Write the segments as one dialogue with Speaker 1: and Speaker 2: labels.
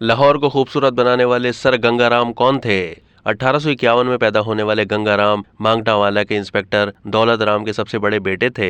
Speaker 1: लाहौर को खूबसूरत बनाने वाले सर गंगाराम कौन थे? 1851 में पैदा होने वाले गंगाराम मांगटावाला के इंस्पेक्टर दौलत राम के सबसे बड़े बेटे थे।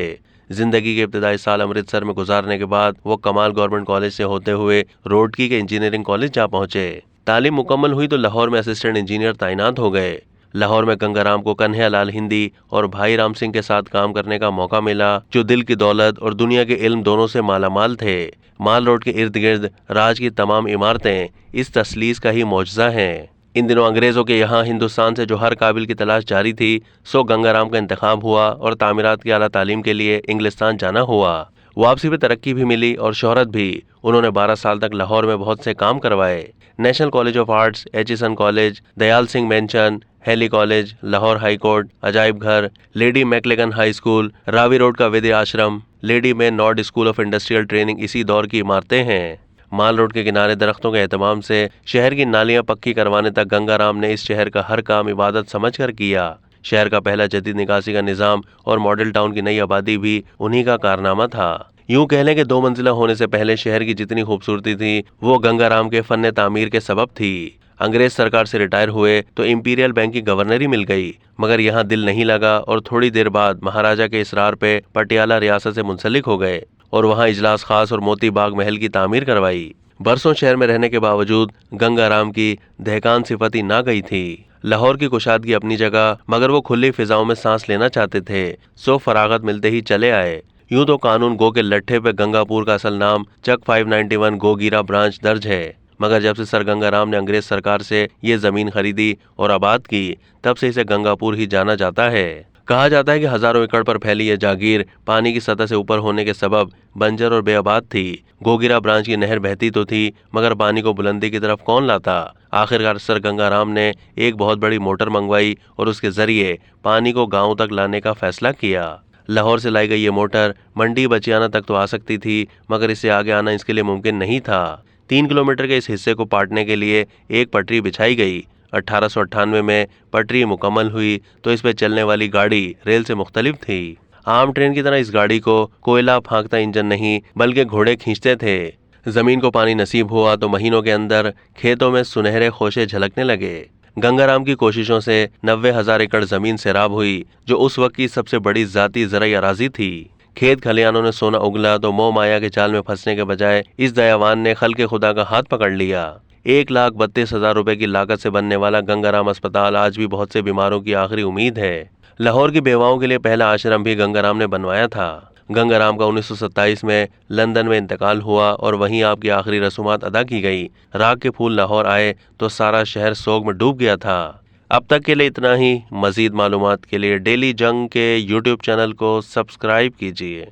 Speaker 1: जिंदगी के इब्तिदाई साल अमृतसर में गुजारने के बाद वो कमाल गवर्नमेंट कॉलेज से होते हुए रोडकी के इंजीनियरिंग कॉलेज जा पहुंचे। तालीम मुकम्मल हुई तो लाहौर में असिस्टेंट इंजीनियर तैनात हो गए। लाहौर में गंगाराम को कन्हैया लाल हिंदी और भाई राम सिंह के साथ काम करने का मौका मिला, जो दिल की दौलत और दुनिया के इल्म दोनों से मालामाल थे। माल रोड के इर्द गिर्द राज की तमाम इमारतें इस तसलीस का ही मौजज़ा हैं। इन दिनों अंग्रेजों के यहाँ हिंदुस्तान से जो हर काबिल की तलाश जारी थी, सो गंगाराम का इंतखाब हुआ और तामीरात की आला तालीम के लिए इंग्लिस्तान जाना हुआ। वापसी पे तरक्की भी मिली और शोहरत भी। उन्होंने 12 साल तक लाहौर में बहुत से काम करवाए। National College of Arts, Aitchison College, Dayal Singh mansion, Hailey College, Lahore High Court, अजायब घर, Lady McLagan High School, Ravi road का Vidya Ashram, Lady Maynard School of Industrial Training इसी दौर की इमारतें हैं। माल रोड के किनारे दरख्तों के एहतमाम से शहर की नालियां पक्की करवाने तक गंगाराम ने इस शहर का हर काम इबादत समझकर किया। शहर का पहला जदीद निकासी का निज़ाम और मॉडल टाउन की नई आबादी भी उन्हीं का कारनामा था। यूं कह लें कि 2 मंजिला होने से पहले शहर की जितनी खूबसूरती थी, वो गंगाराम के फन तामीर के सबब थी। अंग्रेज सरकार से रिटायर हुए तो इंपीरियल बैंक की गवर्नरी मिल गई, मगर यहाँ दिल नहीं लगा और थोड़ी देर बाद महाराजा के इसरार पे पटियाला रियासत से मुंसलिक हो गए और वहाँ इजलास खास और मोती बाग महल की तामीर करवाई। बरसों शहर में रहने के बावजूद गंगाराम की दहकान सिफत ना गई थी। लाहौर की कुशादगी अपनी जगह, मगर वो खुली फिजाओं में सांस लेना चाहते थे, सो फरागत मिलते ही चले आए। यूं तो कानून गो के लट्ठे पे गंगापुर का असल नाम चक 591 गोगीरा ब्रांच दर्ज है, मगर जब से सर गंगाराम ने अंग्रेज सरकार से ये जमीन खरीदी और आबाद की, तब से इसे गंगापुर ही जाना जाता है। कहा जाता है कि हजारों एकड़ पर फैली यह जागीर पानी की सतह से ऊपर होने के सबब बंजर और बेआबाद थी। गोगीरा ब्रांच की नहर बहती तो थी, मगर पानी को बुलंदी की तरफ कौन लाता। आखिरकार सर गंगाराम ने एक बहुत बड़ी मोटर मंगवाई और उसके जरिए पानी को गाँव तक लाने का फैसला किया। लाहौर से लाई गई ये मोटर मंडी बचियाना तक तो आ सकती थी, मगर इससे आगे आना इसके लिए मुमकिन नहीं था। 3 किलोमीटर के इस हिस्से को पाटने के लिए एक पटरी बिछाई गई। 1898 में पटरी मुकम्मल हुई तो इस पे चलने वाली गाड़ी रेल से मुख्तलिफ थी। आम ट्रेन की तरह इस गाड़ी को कोयला फांकता इंजन नहीं, बल्कि घोड़े खींचते थे। जमीन को पानी नसीब हुआ तो महीनों के अंदर खेतों में सुनहरे खोशे झलकने लगे। गंगाराम की कोशिशों से 90,000 एकड़ जमीन सैराब हुई, जो उस वक्त की सबसे बड़ी जाती ज़राई अराजी थी। खेत खलियानों ने सोना उगला तो मोह माया के जाल में फंसने के बजाय इस दयावान ने खल्के खुदा का हाथ पकड़ लिया। 1,32,000 रुपए की लागत से बनने वाला गंगाराम अस्पताल आज भी बहुत से बीमारों की आखिरी उम्मीद है। लाहौर की बेवाओं के लिए पहला आश्रम भी गंगाराम ने बनवाया था। गंगाराम का 1927 में लंदन में इंतकाल हुआ और वहीं आपकी आखिरी रसूमात अदा की गई। राग के फूल लाहौर आए तो सारा शहर सोग में डूब गया था। अब तक के लिए इतना ही। मजीद मालूमात के लिए डेली जंग के YouTube चैनल को सब्सक्राइब कीजिए।